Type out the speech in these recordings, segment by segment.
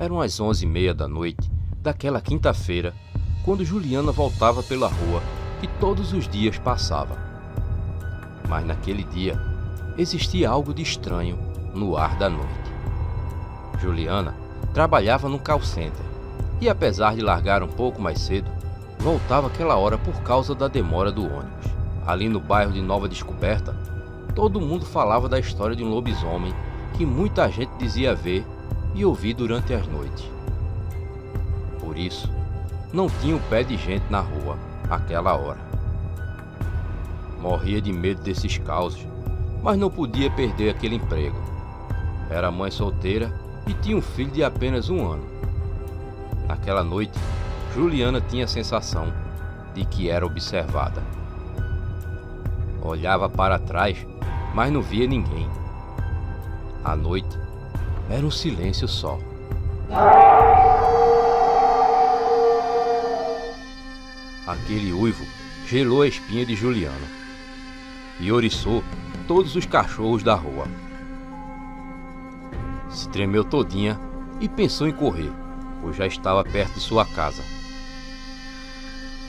Eram as 11h30 da noite daquela quinta-feira, quando Juliana voltava pela rua que todos os dias passava. Mas naquele dia existia algo de estranho no ar da noite. Juliana trabalhava no call center e, apesar de largar um pouco mais cedo, voltava aquela hora por causa da demora do ônibus. Ali no bairro de Nova Descoberta, todo mundo falava da história de um lobisomem que muita gente dizia ver e ouvir durante as noites. Por isso, não tinha um pé de gente na rua àquela hora. Morria de medo desses causos, mas não podia perder aquele emprego. Era mãe solteira e tinha um filho de apenas 1 ano. Naquela noite, Juliana tinha a sensação de que era observada. Olhava para trás, mas não via ninguém. À noite, era um silêncio só. Aquele uivo gelou a espinha de Juliana e oriçou todos os cachorros da rua. Se tremeu todinha e pensou em correr, pois já estava perto de sua casa.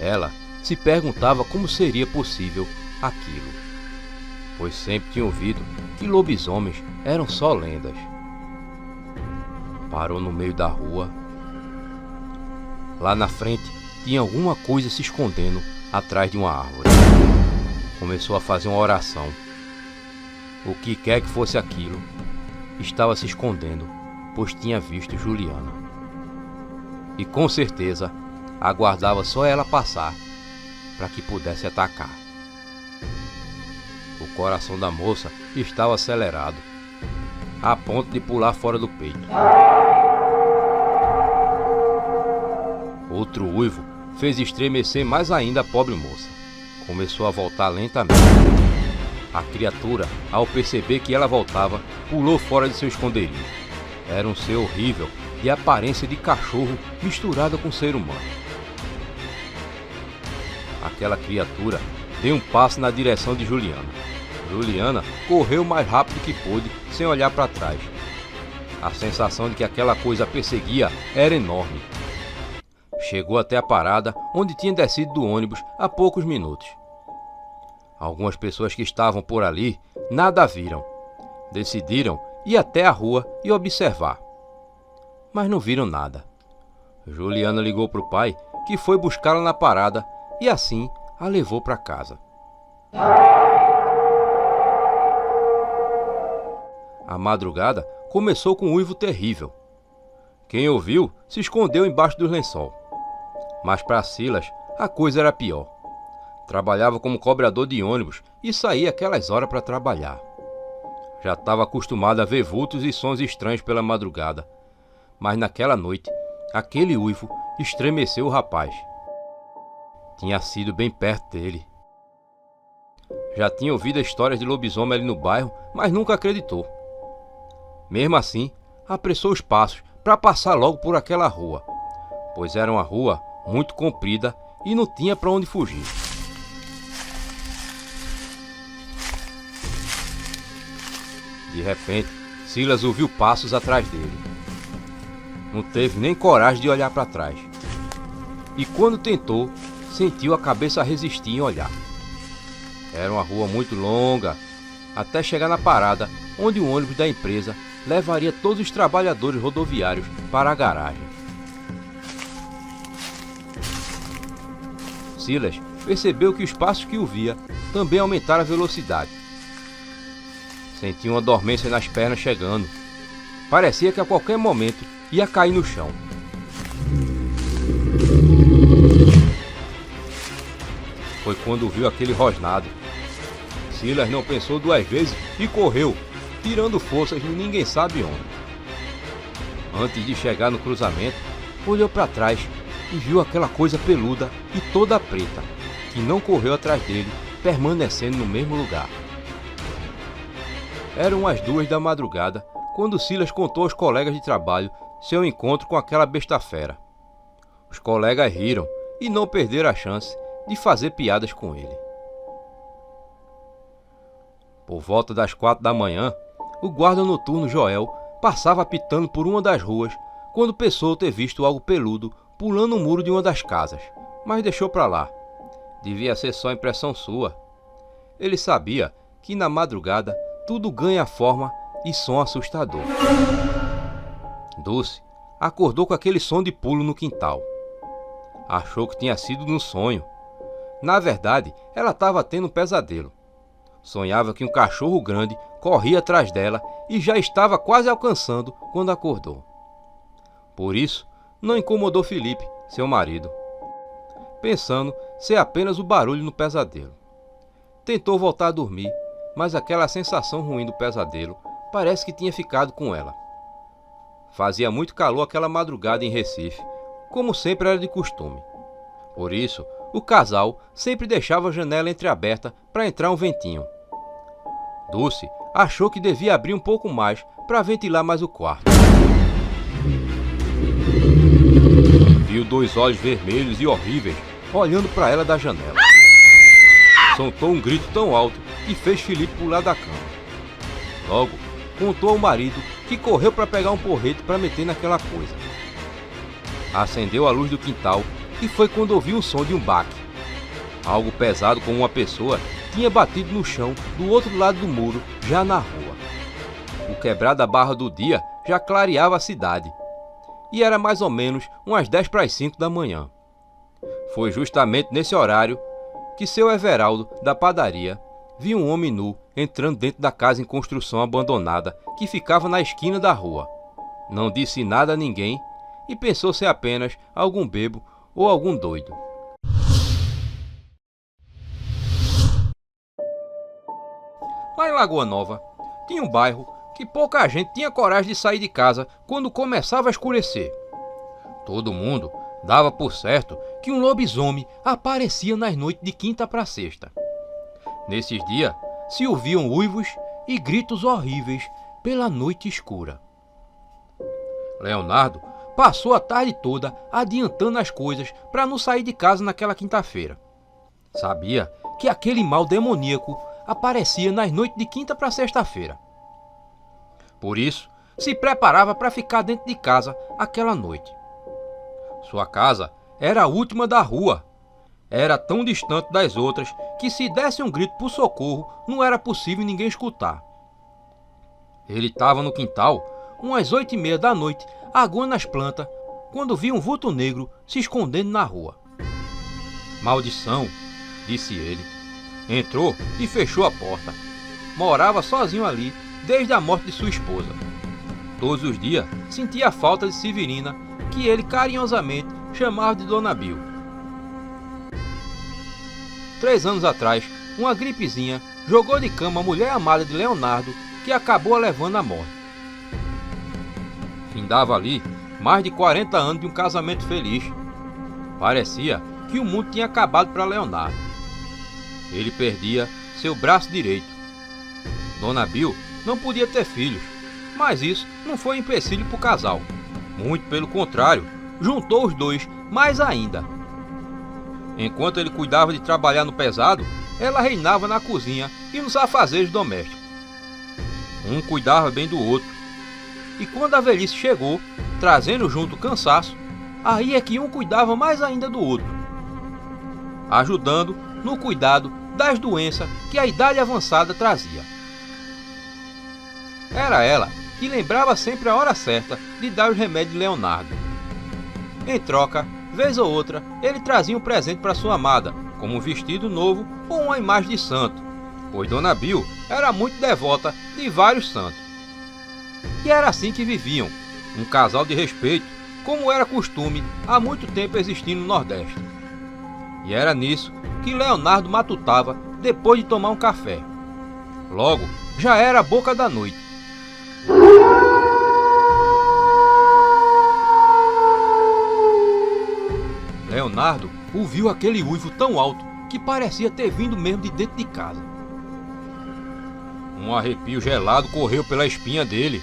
Ela se perguntava como seria possível aquilo, pois sempre tinha ouvido que lobisomens eram só lendas. Parou no meio da rua. Lá na frente tinha alguma coisa se escondendo atrás de uma árvore. Começou a fazer uma oração. O que quer que fosse aquilo, estava se escondendo, pois tinha visto Juliana. E com certeza aguardava só ela passar para que pudesse atacar. O coração da moça estava acelerado, a ponto de pular fora do peito. Outro uivo fez estremecer mais ainda a pobre moça. Começou a voltar lentamente. A criatura, ao perceber que ela voltava, pulou fora de seu esconderijo. Era um ser horrível, de aparência de cachorro misturada com ser humano. Aquela criatura deu um passo na direção de Juliana. Juliana correu o mais rápido que pôde, sem olhar para trás. A sensação de que aquela coisa a perseguia era enorme. Chegou até a parada onde tinha descido do ônibus há poucos minutos. Algumas pessoas que estavam por ali nada viram. Decidiram ir até a rua e observar. Mas não viram nada. Juliana ligou para o pai, que foi buscá-la na parada e assim a levou para casa. A madrugada começou com um uivo terrível. Quem ouviu se escondeu embaixo do lençol. Mas para Silas a coisa era pior. Trabalhava como cobrador de ônibus e saía aquelas horas para trabalhar. Já estava acostumado a ver vultos e sons estranhos pela madrugada. Mas naquela noite, aquele uivo estremeceu o rapaz. Tinha sido bem perto dele. Já tinha ouvido histórias de lobisomem ali no bairro, mas nunca acreditou. Mesmo assim, apressou os passos para passar logo por aquela rua, pois era uma rua muito comprida e não tinha para onde fugir. De repente, Silas ouviu passos atrás dele. Não teve nem coragem de olhar para trás. E quando tentou, sentiu a cabeça resistir em olhar. Era uma rua muito longa, até chegar na parada onde o ônibus da empresa levaria todos os trabalhadores rodoviários para a garagem. Silas percebeu que os passos que o via também aumentaram a velocidade. Sentiu uma dormência nas pernas chegando. Parecia que a qualquer momento ia cair no chão. Foi quando viu aquele rosnado. Silas não pensou 2 vezes e correu, tirando forças de ninguém sabe onde. Antes de chegar no cruzamento, olhou para trás e viu aquela coisa peluda e toda preta, que não correu atrás dele, permanecendo no mesmo lugar. Eram as 2 da madrugada, quando Silas contou aos colegas de trabalho seu encontro com aquela besta fera. Os colegas riram e não perderam a chance de fazer piadas com ele. Por volta das 4 da manhã, o guarda noturno Joel passava apitando por uma das ruas quando pensou ter visto algo peludo pulando o muro de uma das casas, mas deixou para lá. Devia ser só impressão sua. Ele sabia que na madrugada tudo ganha forma e som assustador. Dulce acordou com aquele som de pulo no quintal. Achou que tinha sido num sonho. Na verdade, ela estava tendo um pesadelo. Sonhava que um cachorro grande corria atrás dela e já estava quase alcançando quando acordou. Por isso, não incomodou Felipe, seu marido, pensando ser apenas o barulho no pesadelo. Tentou voltar a dormir, mas aquela sensação ruim do pesadelo parece que tinha ficado com ela. Fazia muito calor aquela madrugada em Recife, como sempre era de costume. Por isso, o casal sempre deixava a janela entreaberta para entrar um ventinho. Dulce achou que devia abrir um pouco mais para ventilar mais o quarto. Viu 2 olhos vermelhos e horríveis olhando para ela da janela. Soltou um grito tão alto que fez Felipe pular da cama. Logo, contou ao marido que correu para pegar um porrete para meter naquela coisa. Acendeu a luz do quintal e foi quando ouviu o som de um baque. Algo pesado como uma pessoa tinha batido no chão do outro lado do muro, já na rua. O quebrar da barra do dia já clareava a cidade. E era mais ou menos umas 10 para as 5 da manhã. Foi justamente nesse horário que seu Everaldo, da padaria, viu um homem nu entrando dentro da casa em construção abandonada que ficava na esquina da rua. Não disse nada a ninguém e pensou ser apenas algum bebo ou algum doido. Lá em Lagoa Nova, tinha um bairro que pouca gente tinha coragem de sair de casa quando começava a escurecer. Todo mundo dava por certo que um lobisomem aparecia nas noites de quinta para sexta. Nesses dias, se ouviam uivos e gritos horríveis pela noite escura. Leonardo passou a tarde toda adiantando as coisas para não sair de casa naquela quinta-feira. Sabia que aquele mal demoníaco aparecia nas noites de quinta para sexta-feira. Por isso, se preparava para ficar dentro de casa aquela noite. Sua casa era a última da rua. Era tão distante das outras que se desse um grito por socorro, não era possível ninguém escutar. Ele estava no quintal, umas 8h30 da noite, aguando as plantas, quando viu um vulto negro se escondendo na rua. Maldição, disse ele. Entrou e fechou a porta. Morava sozinho ali desde a morte de sua esposa. Todos os dias sentia a falta de Severina, que ele carinhosamente chamava de Dona Bill. 3 anos atrás, uma gripezinha jogou de cama a mulher amada de Leonardo, que acabou a levando à morte. Findava ali mais de 40 anos de um casamento feliz. Parecia que o mundo tinha acabado para Leonardo. Ele perdia seu braço direito. Dona Bill não podia ter filhos, mas isso não foi empecilho para o casal. Muito pelo contrário, juntou os dois mais ainda. Enquanto ele cuidava de trabalhar no pesado, ela reinava na cozinha e nos afazeres domésticos. Um cuidava bem do outro. E quando a velhice chegou, trazendo junto o cansaço, aí é que um cuidava mais ainda do outro, ajudando no cuidado das doenças que a idade avançada trazia. Era ela que lembrava sempre a hora certa de dar os remédios de Leonardo. Em troca, vez ou outra, ele trazia um presente para sua amada, como um vestido novo ou uma imagem de santo, pois Dona Bill era muito devota de vários santos. E era assim que viviam, um casal de respeito, como era costume há muito tempo existindo no Nordeste. E era nisso que Leonardo matutava depois de tomar um café. Logo, já era a boca da noite. Leonardo ouviu aquele uivo tão alto que parecia ter vindo mesmo de dentro de casa. Um arrepio gelado correu pela espinha dele.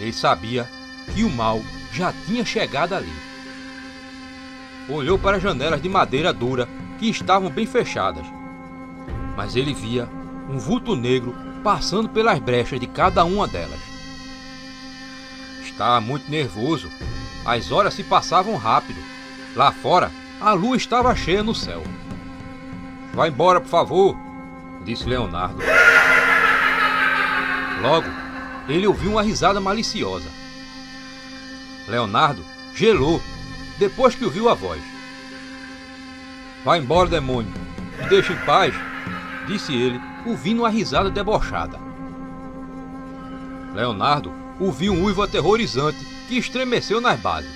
Ele sabia que o mal já tinha chegado ali. Olhou para as janelas de madeira dura que estavam bem fechadas, mas ele via um vulto negro passando pelas brechas de cada uma delas. Estava muito nervoso. As horas se passavam rápido. Lá fora, a lua estava cheia no céu. Vá embora, por favor, disse Leonardo. Logo, ele ouviu uma risada maliciosa. Leonardo gelou depois que ouviu a voz. Vá embora, demônio, me deixe em paz, disse ele, ouvindo uma risada debochada. Leonardo ouviu um uivo aterrorizante que estremeceu nas bases.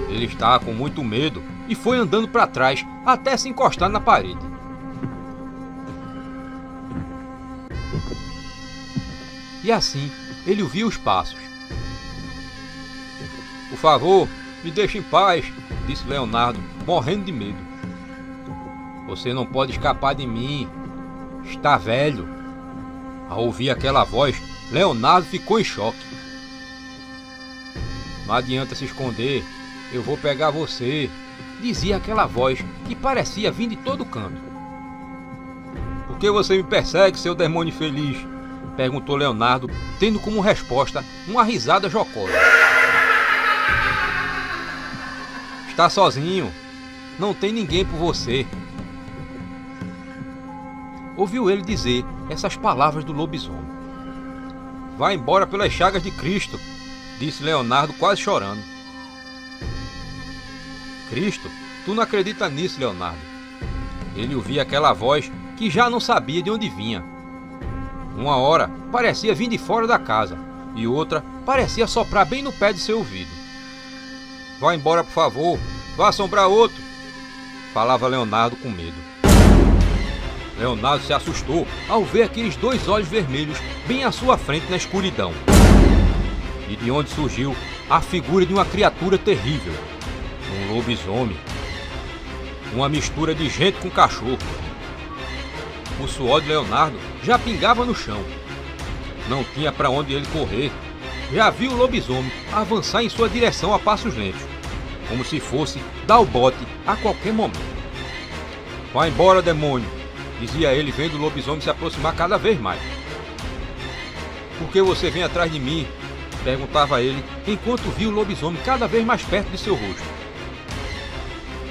Ele estava com muito medo e foi andando para trás até se encostar na parede. E assim ele ouviu os passos. Por favor, me deixe em paz, disse Leonardo, morrendo de medo. Você não pode escapar de mim. Está velho. Ao ouvir aquela voz, Leonardo ficou em choque. Não adianta se esconder, eu vou pegar você, dizia aquela voz que parecia vir de todo canto. Por que você me persegue, seu demônio infeliz? Perguntou Leonardo, tendo como resposta uma risada jocosa. Está sozinho, não tem ninguém por você. Ouviu ele dizer essas palavras do lobisomem. Vá embora pelas chagas de Cristo, disse Leonardo quase chorando. Cristo? Tu não acredita nisso, Leonardo. Ele ouvia aquela voz que já não sabia de onde vinha. Uma hora parecia vir de fora da casa e outra parecia soprar bem no pé de seu ouvido. Vá embora, por favor, vá assombrar outro, falava Leonardo com medo. Leonardo se assustou ao ver aqueles dois olhos vermelhos bem à sua frente na escuridão. E de onde surgiu a figura de uma criatura terrível, um lobisomem, uma mistura de gente com cachorro. O suor de Leonardo já pingava no chão. Não tinha para onde ele correr. Já viu o lobisomem avançar em sua direção a passos lentos, como se fosse dar o bote a qualquer momento. Vá embora, demônio, dizia ele, vendo o lobisomem se aproximar cada vez mais. Por que você vem atrás de mim? Perguntava ele, enquanto via o lobisomem cada vez mais perto de seu rosto.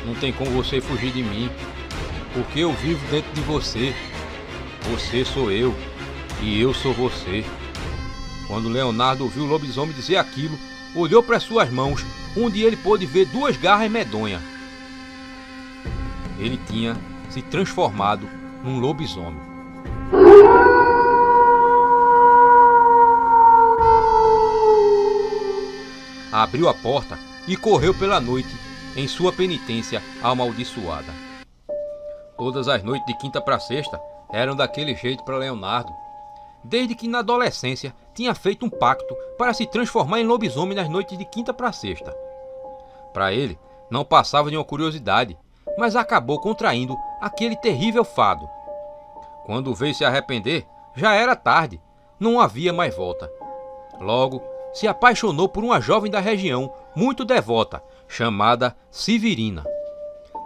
Não tem como você fugir de mim, porque eu vivo dentro de você. Você sou eu, e eu sou você. Quando Leonardo ouviu o lobisomem dizer aquilo, olhou para suas mãos, onde ele pôde ver duas garras medonhas. Ele tinha se transformado num lobisomem. Abriu a porta e correu pela noite em sua penitência amaldiçoada. Todas as noites de quinta para sexta eram daquele jeito para Leonardo, desde que na adolescência tinha feito um pacto para se transformar em lobisomem nas noites de quinta para sexta. Para ele, não passava de uma curiosidade, mas acabou contraindo aquele terrível fado. Quando veio se arrepender, já era tarde, não havia mais volta. Logo, se apaixonou por uma jovem da região, muito devota, chamada Severina.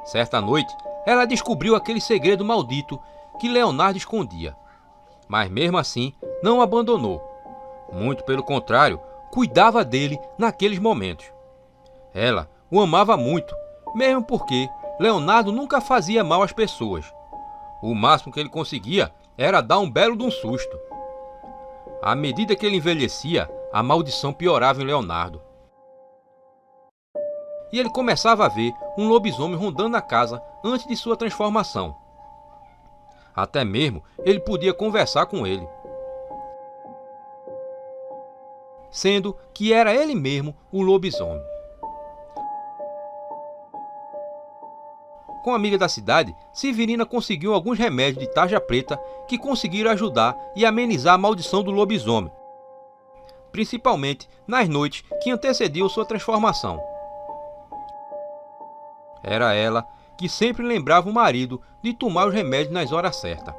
Certa noite, ela descobriu aquele segredo maldito que Leonardo escondia. Mas mesmo assim, não o abandonou. Muito pelo contrário, cuidava dele naqueles momentos. Ela o amava muito, mesmo porque Leonardo nunca fazia mal às pessoas. O máximo que ele conseguia era dar um belo de um susto. À medida que ele envelhecia, a maldição piorava em Leonardo. E ele começava a ver um lobisomem rondando a casa antes de sua transformação. Até mesmo ele podia conversar com ele, sendo que era ele mesmo o lobisomem. Com a amiga da cidade, Severina conseguiu alguns remédios de tarja preta que conseguiram ajudar e amenizar a maldição do lobisomem, principalmente nas noites que antecediam sua transformação. Era ela que sempre lembrava o marido de tomar os remédios nas horas certas.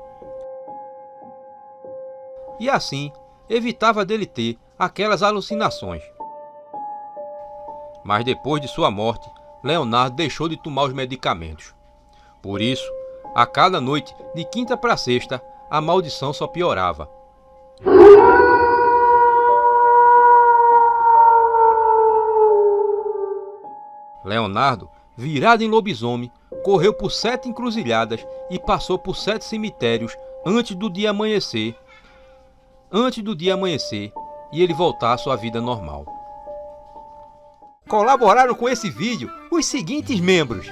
E assim, evitava dele ter aquelas alucinações. Mas depois de sua morte, Leonardo deixou de tomar os medicamentos. Por isso, a cada noite, de quinta para sexta, a maldição só piorava. Leonardo, virado em lobisomem, correu por 7 encruzilhadas e passou por 7 cemitérios antes do dia amanhecer e ele voltar à sua vida normal. Colaboraram com esse vídeo os seguintes membros: